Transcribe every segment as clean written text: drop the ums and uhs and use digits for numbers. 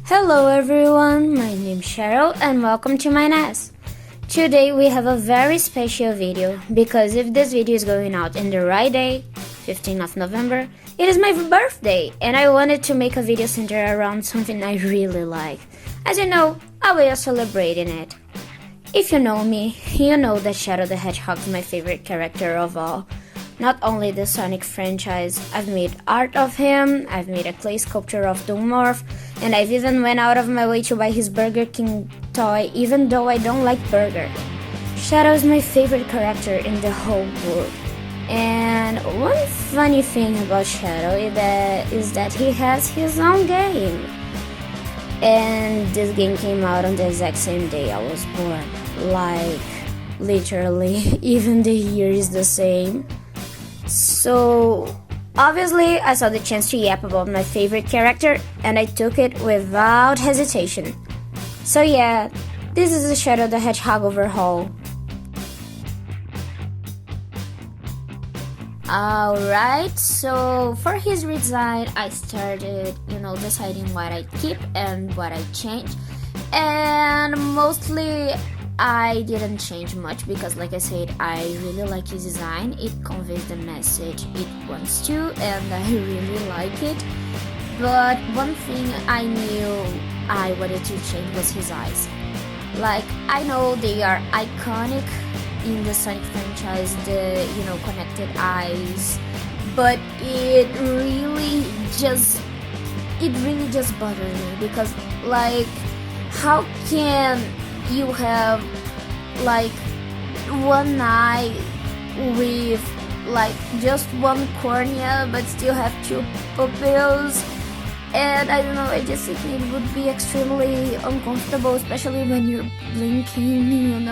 Hello everyone, my name is Cheryl and welcome to my nest. Today we have a very special video because if this video is going out in the right day, 15th of November, it is my birthday and I wanted to make a video centered around something I really like. As you know, I will be celebrating it. If you know me, you know that Shadow the Hedgehog is my favorite character of all. Not only the Sonic franchise, I've made art of him, I've made a clay sculpture of Tumblr, and I've even went out of my way to buy his Burger King toy even though I don't like burger. Shadow is my favorite character in the whole world. And one funny thing about Shadow is that he has his own game. And this game came out on the exact same day I was born. Like, literally, even the year is the same. So, obviously, I saw the chance to yap about my favorite character, and I took it without hesitation. So yeah, this is the Shadow the Hedgehog overhaul. Alright, so for his redesign, I started, deciding what I keep and what I change. And mostly, I didn't change much because, like I said, I really like his design. It conveys the message it wants to, and I really like it. But one thing I knew I wanted to change was his eyes. Like, I know they are iconic in the Sonic franchise, the, connected eyes, but it really just bothered me because, like, how can you have like one eye with like just one cornea but still have two pupils? And I don't know, I just think it would be extremely uncomfortable, especially when you're blinking,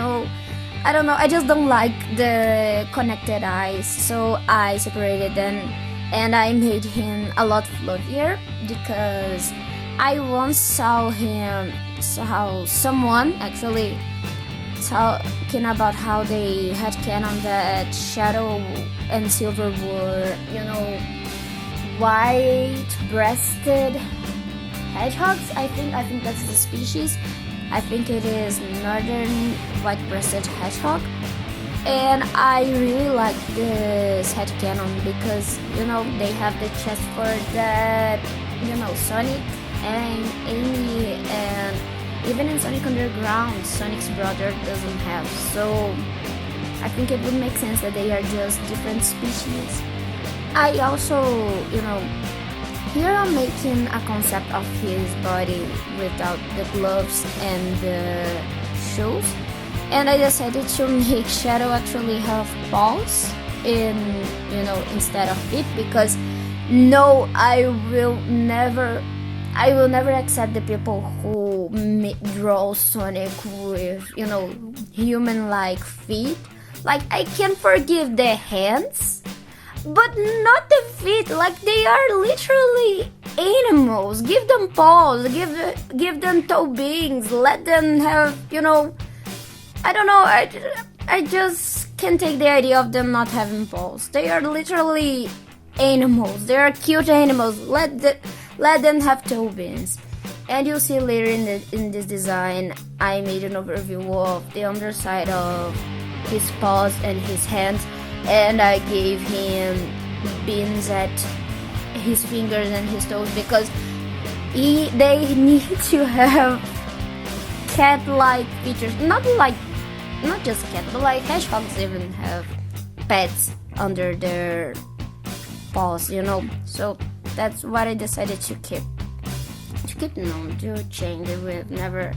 I don't know, I just don't like the connected eyes, so I separated them and I made him a lot fluffier because I once saw someone actually talking about how they had canon that Shadow and Silver were, white-breasted hedgehogs. I think that's the species. I think it is northern white-breasted hedgehog. And I really like this headcanon because, they have the chest for that, Sonic and Amy, and even in Sonic Underground, Sonic's brother doesn't have. So I think it would make sense that they are just different species. I also, here I'm making a concept of his body without the gloves and the shoes. And I decided to make Shadow actually have paws instead of feet because no, I will never accept the people who draw Sonic with, human-like feet. Like, I can forgive the hands, but not the feet. Like, they are literally animals. Give them paws, give them toe beings, let them have, I don't know, I just can't take the idea of them not having paws. They are literally animals. They are cute animals. Let them have toe beans. And you'll see later in this design, I made an overview of the underside of his paws and his hands, and I gave him beans at his fingers and his toes because they need to have cat-like features. Not just cat, but like hedgehogs even have pads under their paws, So that's what I decided to keep. To change. We've never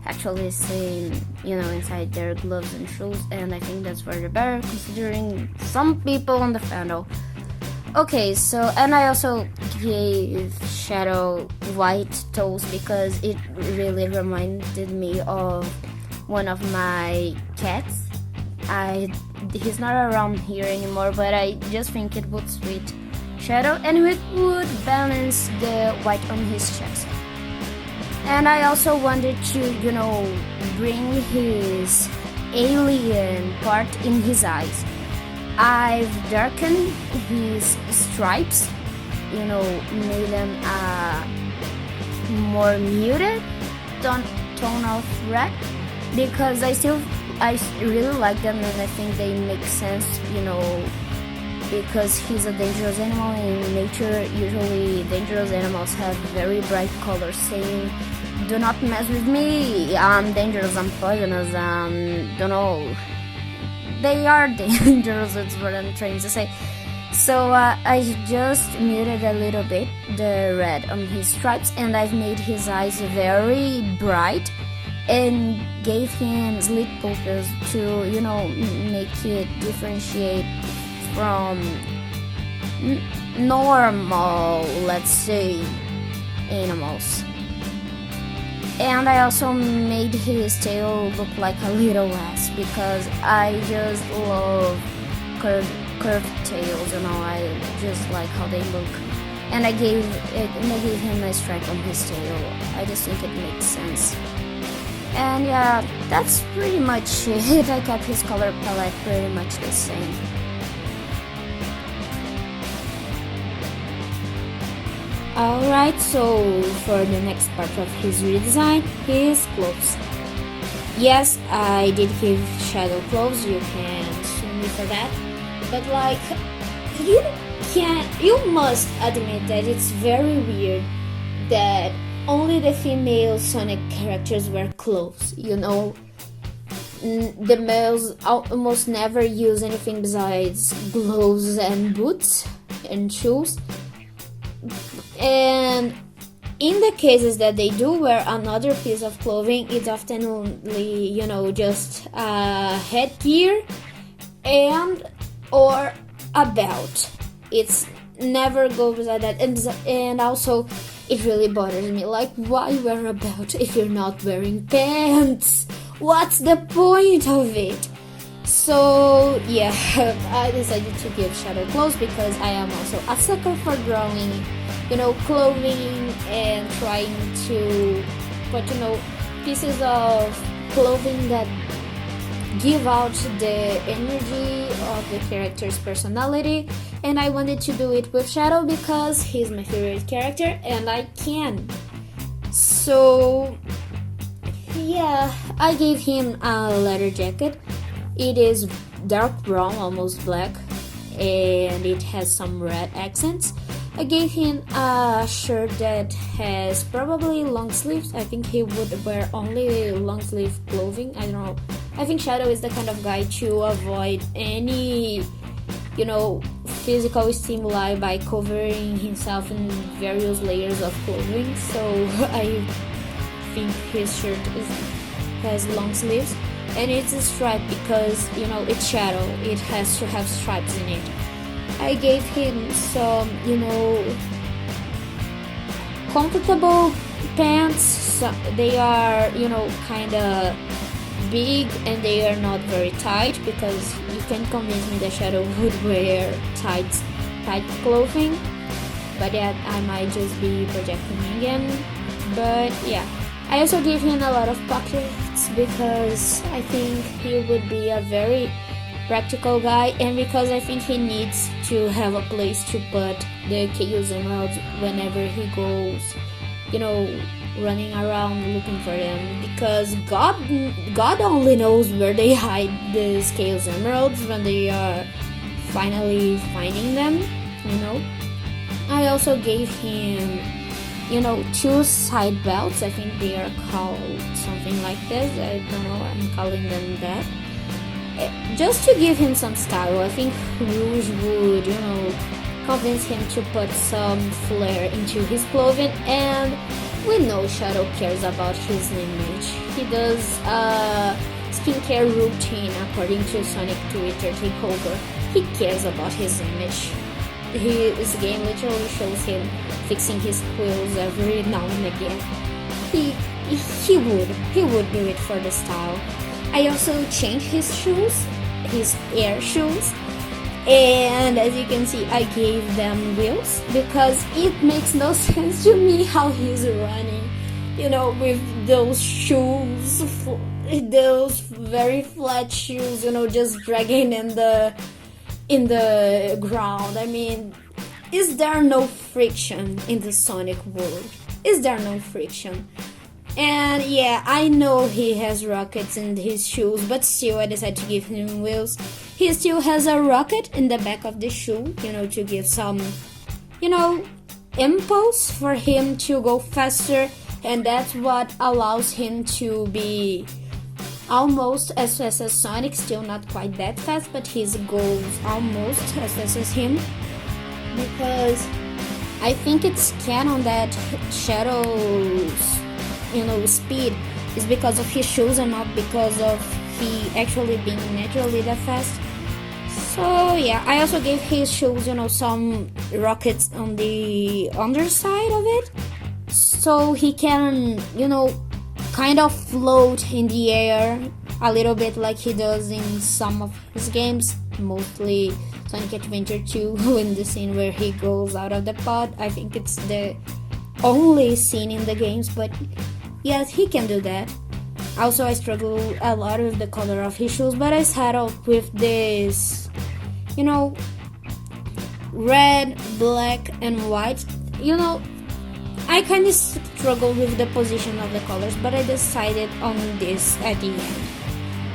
actually seen, inside their gloves and shoes, and I think that's for the better considering some people on the fandom. Okay, so, and I also gave Shadow white toes because it really reminded me of one of my cats. He's not around here anymore, but I just think it would suit Shadow and it would balance the white on his chest. And I also wanted to, bring his alien part in his eyes. I've darkened his stripes, made them more muted tone of red, because I really like them, and I think they make sense, because he's a dangerous animal. In nature, usually dangerous animals have very bright colors saying, do not mess with me, I'm dangerous, I'm poisonous, don't know. They are dangerous, that's what I'm trying to say. So I just muted a little bit the red on his stripes, and I've made his eyes very bright and gave him slit pupils to, make it differentiate from normal, let's say, animals. And I also made his tail look like a little ass, because I just love curved tails, I just like how they look. And I gave him a stripe on his tail. I just think it makes sense. And yeah, that's pretty much it. I kept his color palette pretty much the same. Alright, so for the next part of his redesign, his clothes. Yes, I did give shadow clothes, you can sue me for that. But you must admit that it's very weird that only the female Sonic characters wear clothes, The males almost never use anything besides gloves and boots and shoes. And in the cases that they do wear another piece of clothing, it's often only, just headgear or a belt. It's never goes like that. And also, it really bothers me. Why wear a belt if you're not wearing pants? What's the point of it? So yeah, I decided to give shadow clothes because I am also a sucker for drawing, clothing and trying to put, pieces of clothing that give out the energy of the character's personality. And I wanted to do it with Shadow because he's my favorite character and I can. So yeah, I gave him a leather jacket. It is dark brown, almost black, and it has some red accents. I gave him a shirt that has probably long sleeves. I think he would wear only long sleeve clothing. I don't know. I think Shadow is the kind of guy to avoid any, physical stimuli by covering himself in various layers of clothing. So I think his shirt has long sleeves. And it's a stripe because, it's Shadow. It has to have stripes in it. I gave him some, comfortable pants. So they are, kind of big and they are not very tight because you can convince me that Shadow would wear tight clothing. But yeah, I might just be projecting again. But yeah. I also gave him a lot of pockets because I think he would be a very practical guy and because I think he needs to have a place to put the Chaos Emeralds whenever he goes, running around looking for them, because God only knows where they hide these Chaos Emeralds when they are finally finding them, I also gave him 2 side belts. I think they are called something like this. I don't know, I'm calling them that. Just to give him some style. I think Rouge would, convince him to put some flair into his clothing. And we know Shadow cares about his image. He does a skincare routine according to Sonic Twitter takeover. He cares about his image. His game literally shows him fixing his quills every now and again. He would do it for the style. I also changed his shoes, his air shoes, and as you can see, I gave them wheels because it makes no sense to me how he's running, with those shoes, those very flat shoes, just dragging in the ground. I mean, is there no friction in the Sonic world? is there no friction. And yeah, I know he has rockets in his shoes, but still I decided to give him wheels. He still has a rocket in the back of the shoe, to give some, impulse for him to go faster, and that's what allows him to be almost as fast as Sonic, still not quite that fast, but his goes almost as fast as him, because I think it's canon that Shadow's speed is because of his shoes and not because of he actually being naturally that fast. So yeah, I also gave his shoes, some rockets on the underside of it, so he can, kind of float in the air a little bit like he does in some of his games, mostly Sonic Adventure 2 in the scene where he goes out of the pod. I think it's the only scene in the games, but yes, he can do that. Also, I struggle a lot with the color of his shoes, but I settled with this, red, black, and white. I kind of struggled with the position of the colors, but I decided on this at the end.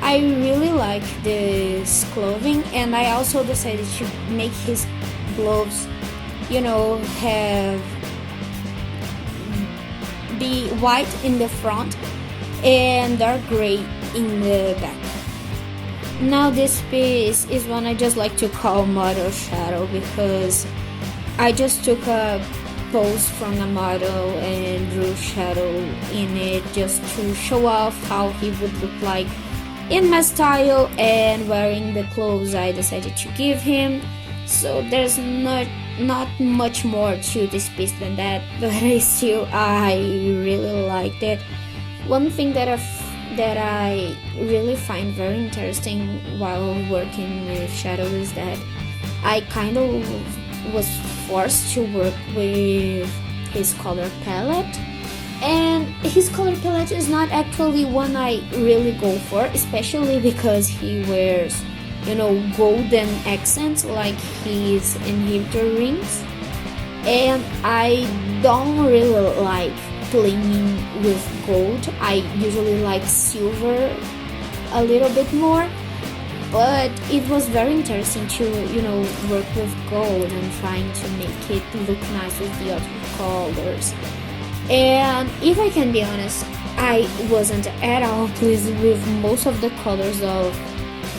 I really like this clothing, and I also decided to make his gloves, be white in the front and dark gray in the back. Now this piece is one I just like to call Model Shadow, because I just took a pose from the model and drew shadow in it just to show off how he would look like in my style and wearing the clothes I decided to give him. So there's not much more to this piece than that, but I really liked it. One thing that I really find very interesting while working with Shadow is that I kind of was forced to work with his color palette, and his color palette is not actually one I really go for, especially because he wears golden accents like his inhibitor rings, and I don't really like playing with gold. I usually like silver a little bit more, but it was very interesting to work with gold and trying to make it look nice with the other colors. And if I can be honest, I wasn't at all pleased with most of the colors of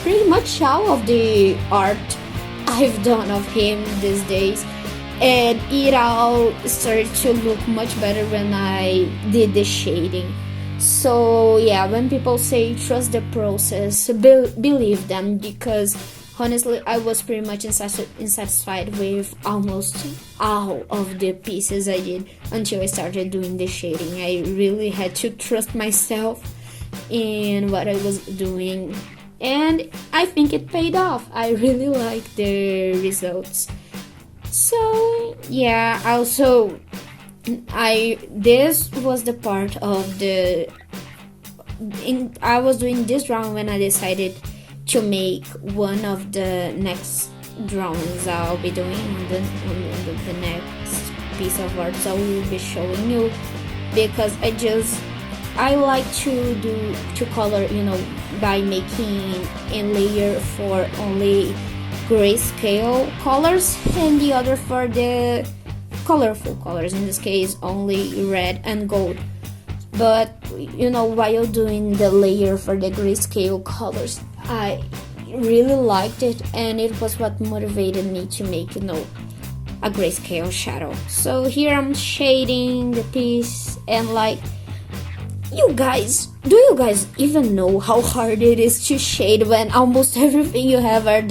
pretty much all of the art I've done of him these days, and it all started to look much better when I did the shading. So yeah, when people say trust the process, believe them, because honestly I was pretty much insatisfied with almost all of the pieces I did until I started doing the shading. I really had to trust myself in what I was doing, and I think it paid off. I really like the results. So yeah, also this was the part of I was doing this drawing when I decided to make one of the next drawings I'll be doing on the next piece of art I will be showing you, because I like to color by making a layer for only grayscale colors and the other for the colorful colors, in this case only red and gold. But while doing the layer for the grayscale colors, I really liked it, and it was what motivated me to make a grayscale shadow. So here I'm shading the piece, and do you guys even know how hard it is to shade when almost everything you have are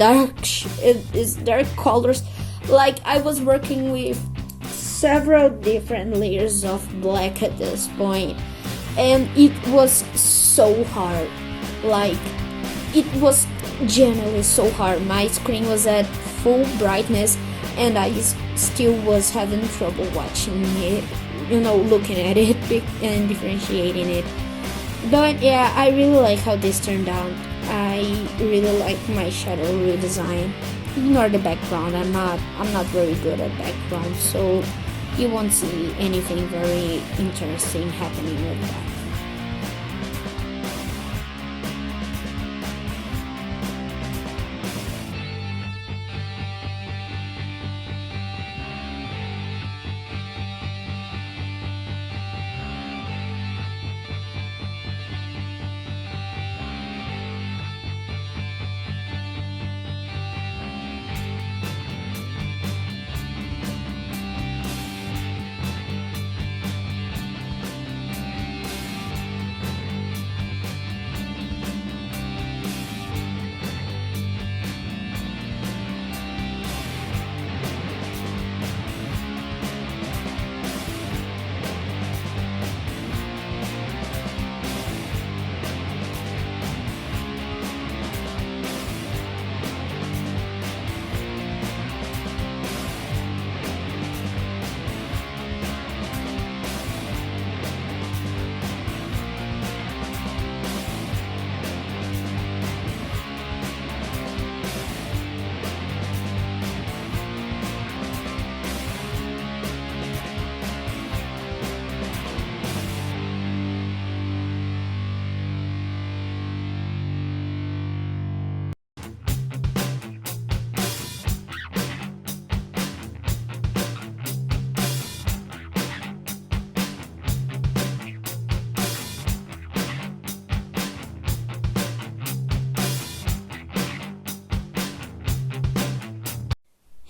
is dark colors? I was working with several different layers of black at this point, and it was so hard. It was genuinely so hard. My screen was at full brightness, and I still was having trouble watching it, looking at it and differentiating it. But yeah, I really like how this turned out. I really like my shadow redesign. Ignore the background. I'm not very good at background, so you won't see anything very interesting happening with that.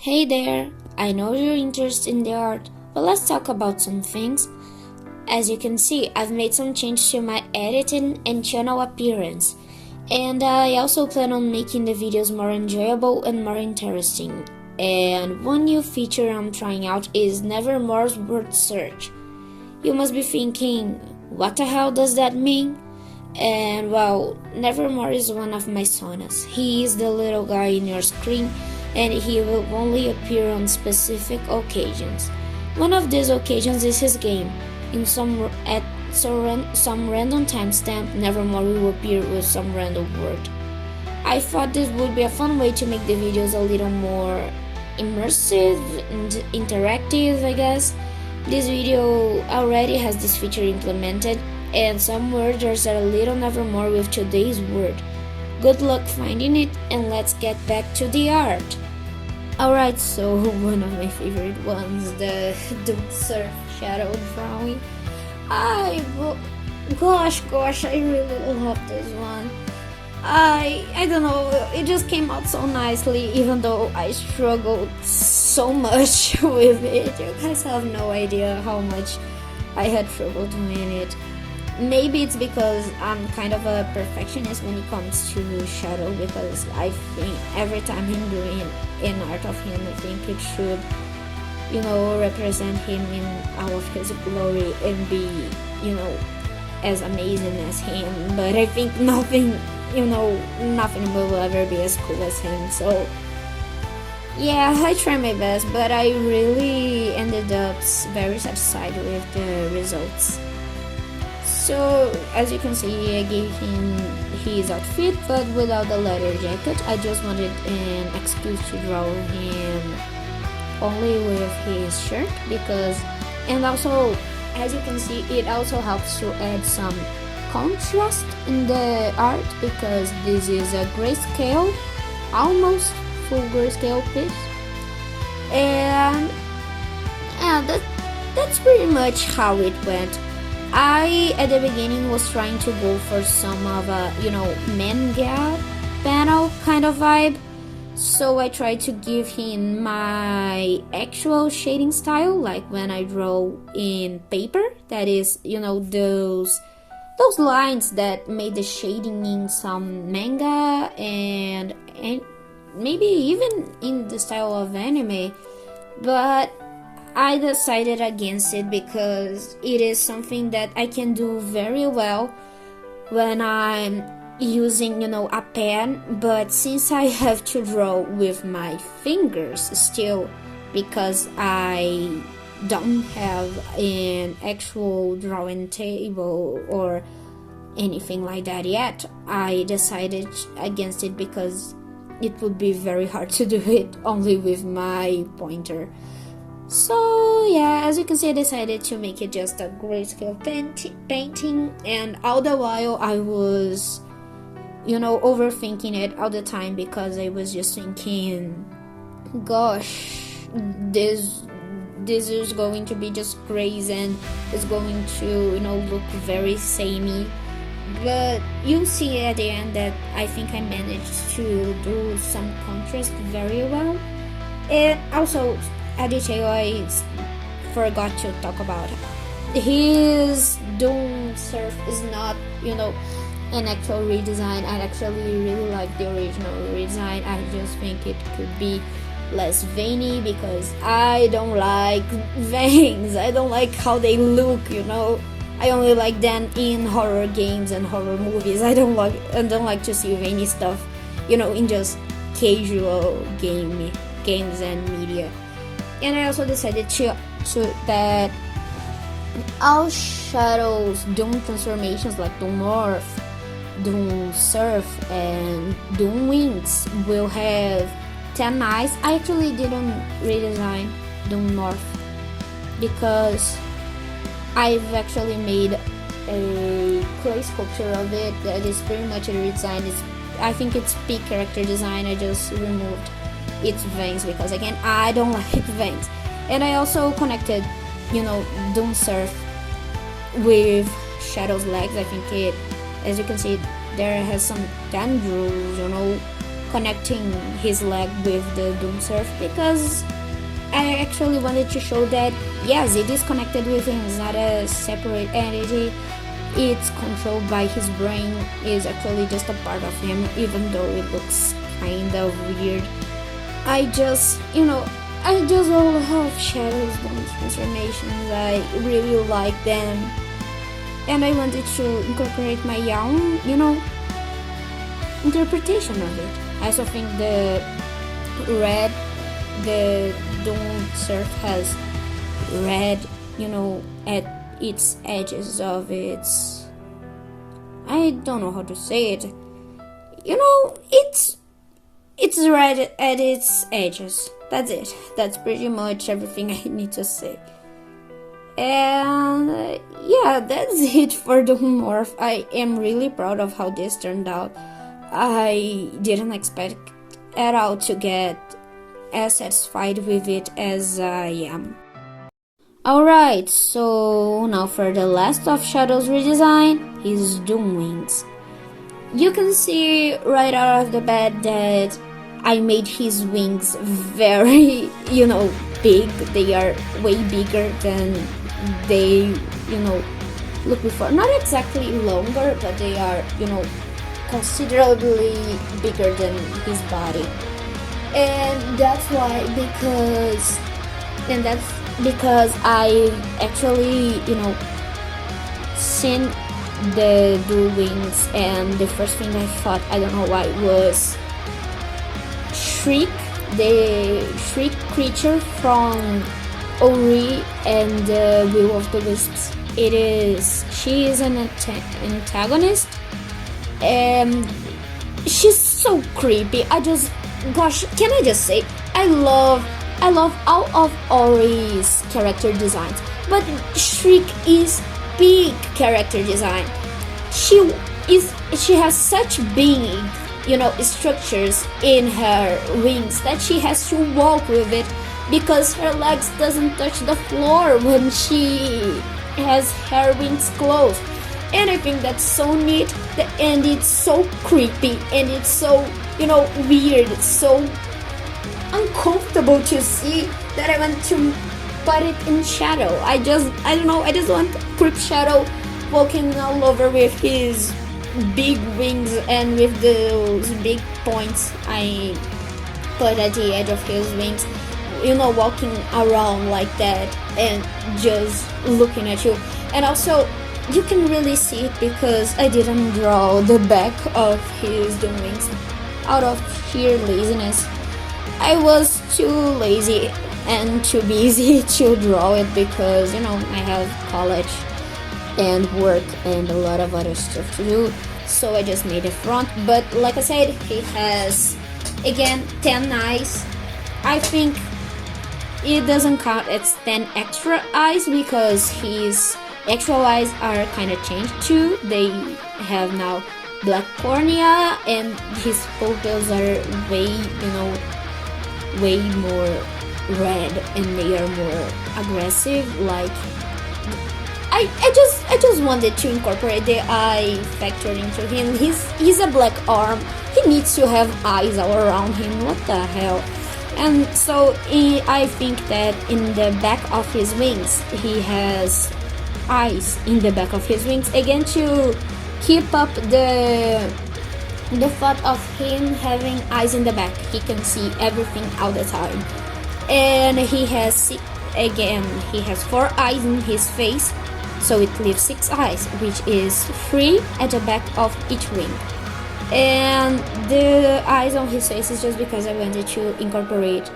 Hey there, I know you're interested in the art, but let's talk about some things. As you can see, I've made some changes to my editing and channel appearance, and I also plan on making the videos more enjoyable and more interesting. And one new feature I'm trying out is Nevermore's word search. You must be thinking, what the hell does that mean? And well, Nevermore is one of my sonas. He is the little guy in your screen, and he will only appear on specific occasions. One of these occasions is his game. Some random timestamp, Nevermore will appear with some random word. I thought this would be a fun way to make the videos a little more immersive and interactive, I guess. This video already has this feature implemented, and some words are a little Nevermore with today's word. Good luck finding it, and let's get back to the art. Alright, so one of my favorite ones, the surf shadow drawing. Gosh, I really love this one. I don't know, it just came out so nicely, even though I struggled so much with it. You guys have no idea how much I had trouble doing it. Maybe it's because I'm kind of a perfectionist when it comes to shadow, because I think every time I'm doing an art of him, I think it should, represent him in all of his glory and be, as amazing as him. But I think nothing will ever be as cool as him. So yeah, I try my best, but I really ended up very satisfied with the results. So, as you can see, I gave him his outfit, but without the leather jacket. I just wanted an excuse to draw him only with his shirt, and also, as you can see, it also helps to add some contrast in the art, because this is a grayscale, almost full grayscale piece, and yeah, that's pretty much how it went. I, at the beginning, was trying to go for some of a, manga panel kind of vibe. So I tried to give him my actual shading style, like when I draw in paper. That is, those lines that made the shading in some manga and maybe even in the style of anime. But I decided against it because it is something that I can do very well when I'm using, a pen, but since I have to draw with my fingers still, because I don't have an actual drawing table or anything like that yet, I decided against it because it would be very hard to do it only with my pointer. So yeah, as you can see, I decided to make it just a grayscale painting, and all the while I was, overthinking it all the time, because I was just thinking, gosh, this is going to be just crazy and it's going to look very samey. But you'll see at the end that I think I managed to do some contrast very well. And also, a detail I forgot to talk about, his Doom Surf is not an actual redesign. I actually really like the original redesign. I just think it could be less veiny, because I don't like veins. I don't like how they look, I only like them in horror games and horror movies. I don't like to see veiny stuff, in just casual games and media. And I also decided to that all shadows, Doom transformations like Doom Morph, Doom Surf, and Doom Wings will have 10 eyes. I actually didn't redesign Doom Morph because I've actually made a clay sculpture of it that is pretty much a redesign. I think it's peak character design. I just removed its veins because, again, I don't like veins. And I also connected, Doom Surf with Shadow's legs. I think it, as you can see, there has some tendrils, connecting his leg with the Doom Surf, because I actually wanted to show that, yes, it is connected with him. It's not a separate entity. It's controlled by his brain. It's actually just a part of him, even though it looks kind of weird. I just love Shadow's Doom transformations. I really like them. And I wanted to incorporate my own, interpretation of it. I also think the Doom Surf has red, at its edges of its, I don't know how to say it. It's red at its edges. That's it. That's pretty much everything I need to say. And yeah, that's it for Doom Morph. I am really proud of how this turned out. I didn't expect at all to get as satisfied with it as I am. Alright, so now for the last of Shadow's redesign, his Doom Wings. You can see right out of the bat that I made his wings very, big. They are way bigger than they, look before. Not exactly longer, but they are, considerably bigger than his body. And that's because I actually, seen the Dual Wings, and the first thing I thought, I don't know why, was Shriek, the Shriek creature from Aurora and the Will of the Wisps. She is an antagonist, and she's so creepy. Can I just say, I love all of Ori's character designs, but Shriek is peak character design. She has such big, structures in her wings that she has to walk with it, because her legs doesn't touch the floor when she has her wings closed. And I think that's so neat, and it's so creepy, and it's so, weird, it's so uncomfortable to see, that I want to put it in Shadow. I just want Creep Shadow walking all over with his big wings and with those big points I put at the edge of his wings, walking around like that and just looking at you. And also, you can really see it because I didn't draw the back of his Doom Wings out of sheer laziness. I was too lazy and too busy to draw it because, I have college and work and a lot of other stuff to do. So I just made a front. But like I said, he has, again, 10 eyes. I think it doesn't count as 10 extra eyes because his actual eyes are kind of changed too. They have now black cornea, and his pupils are way more red, and they are more aggressive. Like I just wanted to incorporate the eye factor into him. He's a black arm. He needs to have eyes all around him. What the hell? And so I think that in the back of his wings, he has eyes in the back of his wings again to keep up the thought of him having eyes in the back. He can see everything all the time. And he has 4 eyes in his face, so it leaves 6 eyes, which is 3 at the back of each wing. And the eyes on his face is just because I wanted to incorporate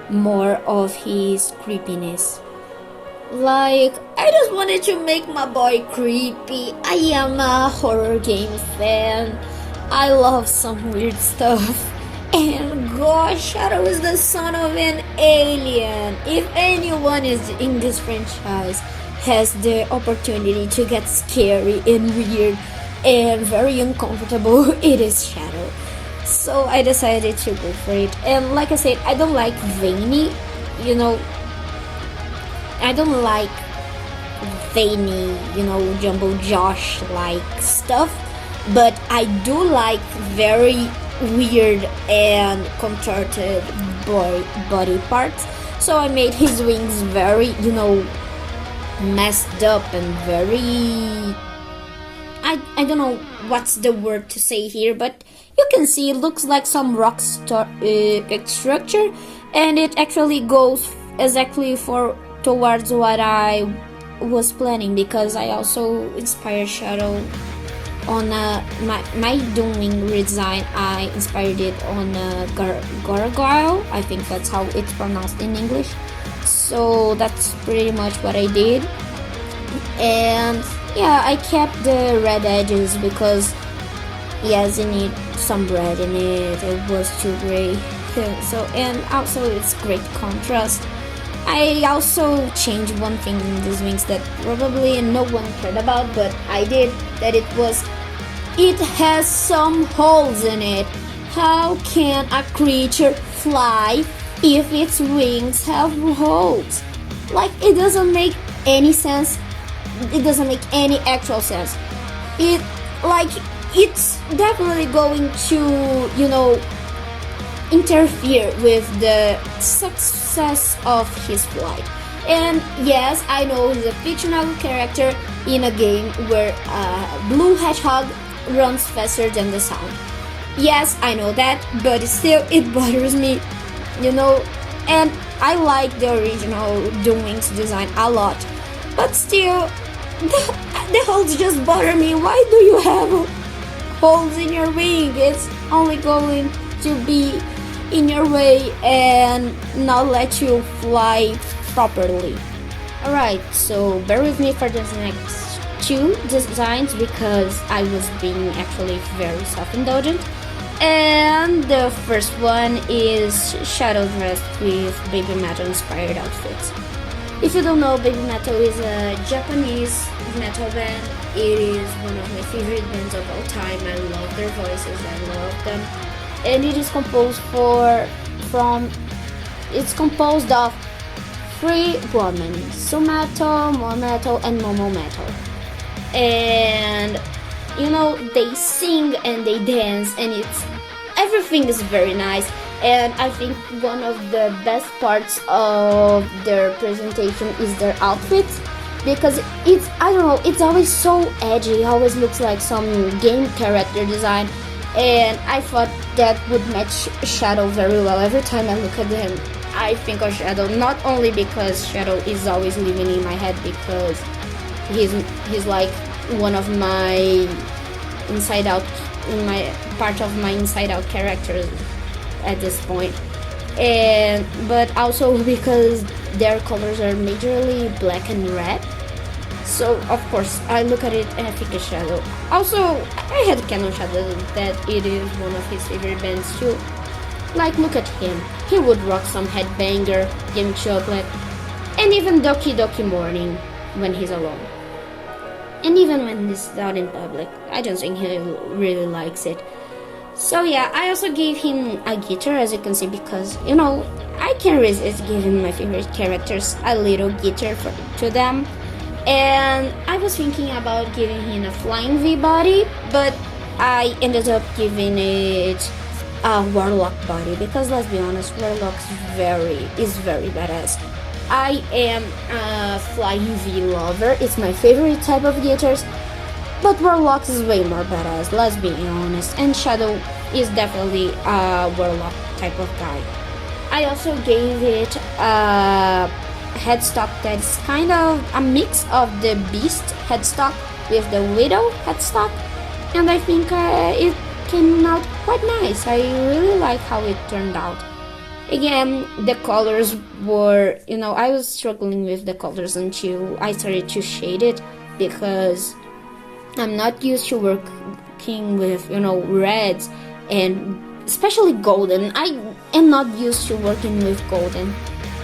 more of his creepiness. Like, I just wanted to make my boy creepy. I am a horror game fan. I love some weird stuff. And gosh, Shadow is the son of an alien. If anyone is in this franchise has the opportunity to get scary and weird and very uncomfortable, it is Shadow. So I decided to go for it. And like I said, I don't like veiny, I don't like veiny, Jumbo Josh like stuff, but I do like very weird and contorted body parts. So I made his wings very, messed up and very, I don't know what's the word to say here, but you can see it looks like some rock structure, and it actually goes exactly towards what I was planning, because I also inspired Shadow on my doing redesign. I inspired it on gargoyle. I think that's how it's pronounced in English. So that's pretty much what I did. And yeah, I kept the red edges because yes, you need some red in it. It was too gray. So, and also it's great contrast. I also changed one thing in these wings that probably no one cared about, but I did. That it has some holes in it. How can a creature fly if its wings have holes? Like, it doesn't make any sense. It doesn't make any actual sense. It's definitely going to, interfere with the success of his flight. And yes, I know he's a fictional character in a game where blue hedgehog runs faster than the sound. Yes, I know that, but still it bothers me, and I like the original Wings design a lot, but still the holes just bother me. Why do you have holes in your wing? It's only going to be in your way and not let you fly properly. Alright, so bear with me for the next 2 designs because I was being actually very self-indulgent. And the first one is Shadow dressed with Baby Metal inspired outfits. If you don't know, Baby Metal is a Japanese metal band. It is one of my favorite bands of all time. I love their voices, I love them. And it is composed of 3 women: Sumeto, Mometo, and Momometo. And they sing and they dance, and everything is very nice. And I think one of the best parts of their presentation is their outfits, because it's always so edgy. It always looks like some game character design, and I thought that would match Shadow very well. Every time I look at him, I think of Shadow, not only because Shadow is always living in my head, because he's like one of my part of my Inside Out characters at this point, but also because their colors are majorly black and red. So of course I look at it and I think of Shadow. Also, I had Canon Shadow that it is one of his favorite bands too. Like, look at him. He would rock some Headbanger, Game Chocolate, and even Doki Doki Morning when he's alone. And even when he's out in public, I don't think he really likes it. So yeah, I also gave him a guitar, as you can see, because, you know, I can't resist giving my favorite characters a little guitar to them. And I was thinking about giving him a flying V body, but I ended up giving it a Warlock body, because let's be honest, Warlock is very badass. I am a flying V lover. It's my favorite type of guitars, but Warlock is way more badass, let's be honest. And Shadow is definitely a Warlock type of guy. I also gave it a headstock that's kind of a mix of the Beast headstock with the Widow headstock, and I think it came out quite nice. I really like how it turned out. Again, the colors were, you know, I was struggling with the colors until I started to shade it, because I'm not used to working with, you know, reds and especially golden. I am not used to working with golden,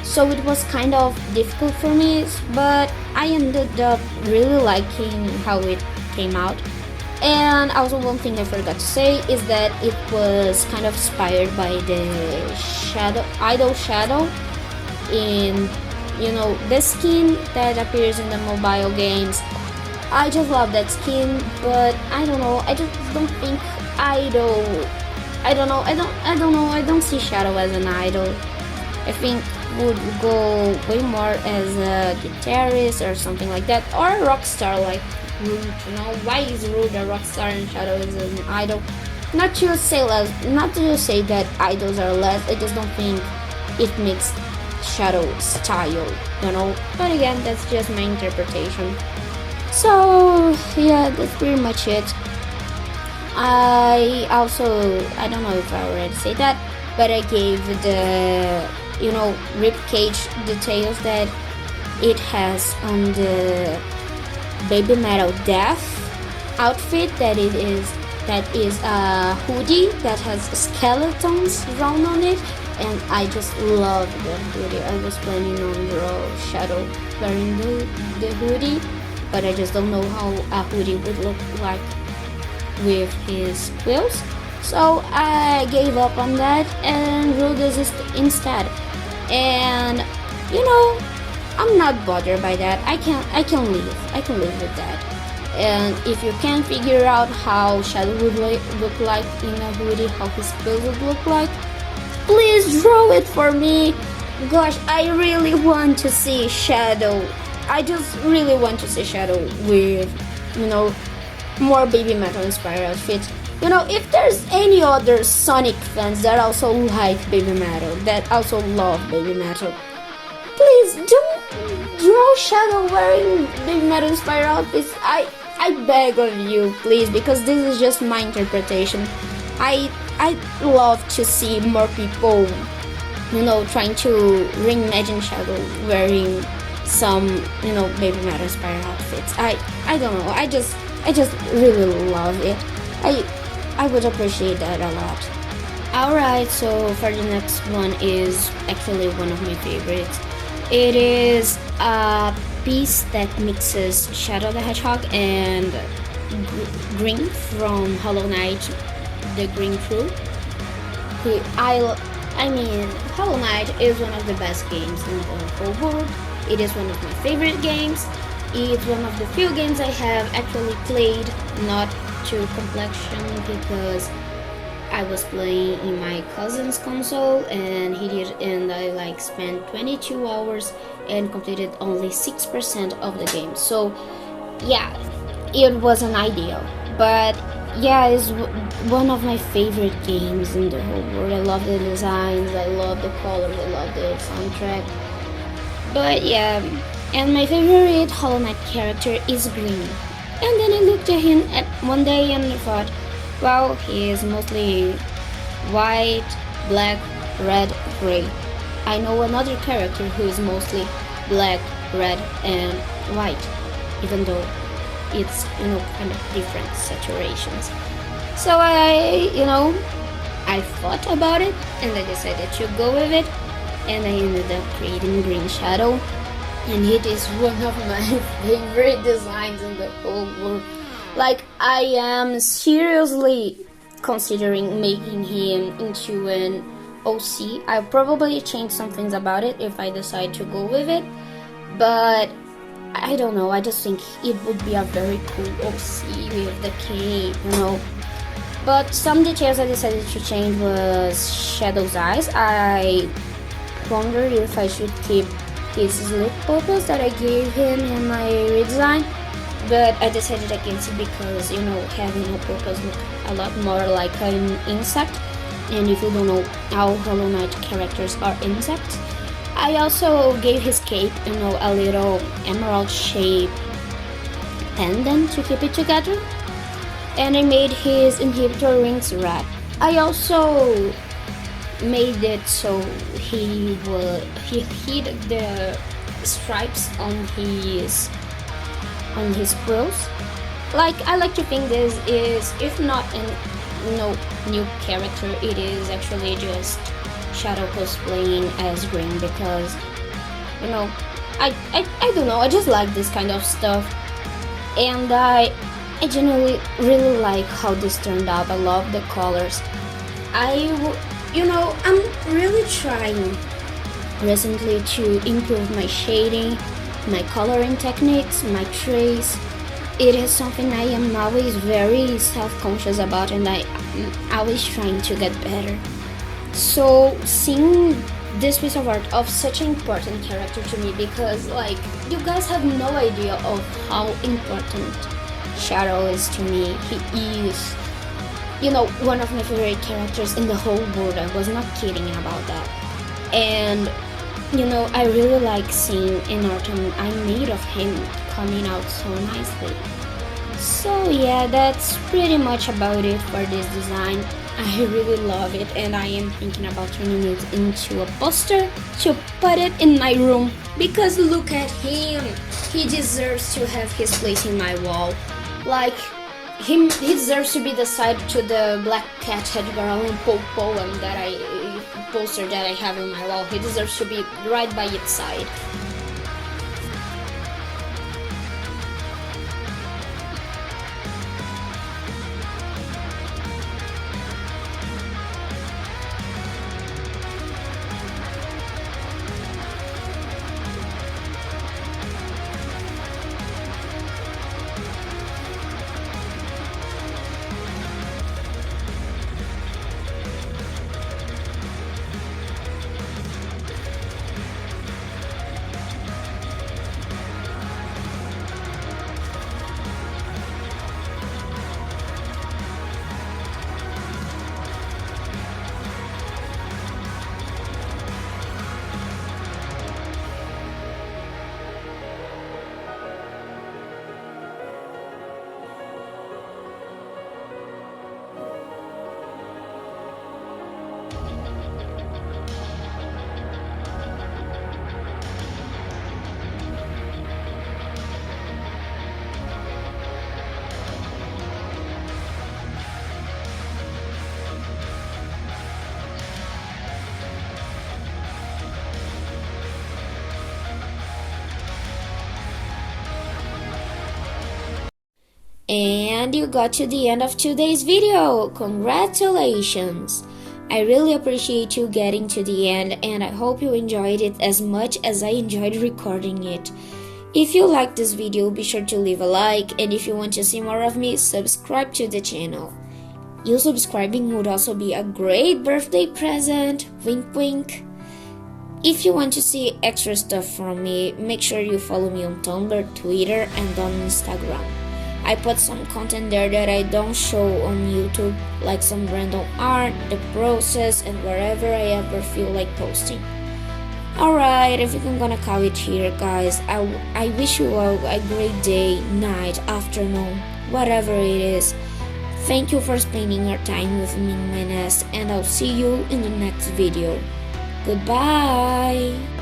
so it was kind of difficult for me, but I ended up really liking how it came out. And also, one thing I forgot to say is that it was kind of inspired by the Idol Shadow in, you know, the skin that appears in the mobile games. I just love that skin, but I don't know, I just don't think Idol, I don't see Shadow as an idol. I think would go way more as a guitarist or something like that, or a rock star like Rude. You know, why is Rude a rock star and Shadow is an idol? Not to say that idols are less. I just don't think it makes Shadow style, you know. But again, that's just my interpretation. So yeah, that's pretty much it. I don't know if I already said that, but I gave the, you know, ribcage details that it has on the Baby Metal Death outfit. That is a hoodie that has skeletons drawn on it, and I just love the hoodie. I was planning on draw Shadow wearing the hoodie, but I just don't know how a hoodie would look like with his quills, so I gave up on that and drew this instead. And you know, I'm not bothered by that. I can live with that. And if you can figure out how Shadow would look like in a hoodie, how his quills would look like, please draw it for me. Gosh, I really want to see Shadow. I just really want to see Shadow with, you know, more Baby Metal inspired outfits. You know, if there's any other Sonic fans that also like Baby Metal, that also love Baby Metal, please don't draw Shadow wearing Baby Metal inspired outfits. I beg of you, please, because this is just my interpretation. I love to see more people, you know, trying to reimagine Shadow wearing some, you know, Baby Metal inspired outfits. I don't know. I just really love it. I would appreciate that a lot. Alright, so for the next one is actually one of my favorites. It is a piece that mixes Shadow the Hedgehog and Green from Hollow Knight, the Green Crew. I mean, Hollow Knight is one of the best games in the whole world. It is one of my favorite games. It's one of the few games I have actually played, not to completion, because I was playing in my cousin's console and I spent 22 hours and completed only 6% of the game. So yeah, it wasn't ideal, but yeah, it's one of my favorite games in the whole world. I love the designs, I love the colors, I love the soundtrack. But yeah, and my favorite Hollow Knight character is Green. And then I looked at him one day and I thought, wow, he is mostly white, black, red, gray. I know another character who is mostly black, red, and white, even though it's, you know, kind of different saturations. So I I thought about it and I decided to go with it, and I ended up creating Green Shadow, and it is one of my favorite designs in the whole world. Like, I am seriously considering making him into an OC. I'll probably change some things about it if I decide to go with it, but I don't know, I just think it would be a very cool OC with the cape, you know. But some details I decided to change was Shadow's eyes. I wonder if I should keep his slit purpose that I gave him in my redesign, but I decided against it because, you know, having a purpose look a lot more like an insect, and if you don't know, all Hollow Knight characters are insects. I also gave his cape, you know, a little emerald shaped pendant to keep it together, and I made his inhibitor rings red. I also made it so he hid the stripes on his quills. Like, I like to think this is, if not no new character, it is actually just Shadow cosplaying as Green, because, you know, I don't know, I just like this kind of stuff, and I genuinely really like how this turned out. I love the colors. You know, I'm really trying recently to improve my shading, my coloring techniques, my trace. It is something I am always very self-conscious about, and I'm always trying to get better. So seeing this piece of art of such an important character to me, because, like, you guys have no idea of how important Shadow is to me. He is, you know, one of my favorite characters in the whole world. I was not kidding about that. And, you know, I really like seeing an art I made of him coming out so nicely. So yeah, that's pretty much about it for this design. I really love it, and I am thinking about turning it into a poster to put it in my room, because look at him. He deserves to have his place in my wall. Like, he deserves to be the side to the Black Cat Hedgehog and poem that poster that I have on my wall. He deserves to be right by its side. And you got to the end of today's video. Congratulations! I really appreciate you getting to the end, and I hope you enjoyed it as much as I enjoyed recording it. If you liked this video, be sure to leave a like, and if you want to see more of me, subscribe to the channel. You subscribing would also be a great birthday present, wink wink. If you want to see extra stuff from me, make sure you follow me on Tumblr, Twitter, and on Instagram. I put some content there that I don't show on YouTube, like some random art, the process, and wherever I ever feel like posting. Alright, I think I'm gonna call it here, guys. I wish you all a great day, night, afternoon, whatever it is. Thank you for spending your time with me in my nest, and I'll see you in the next video. Goodbye!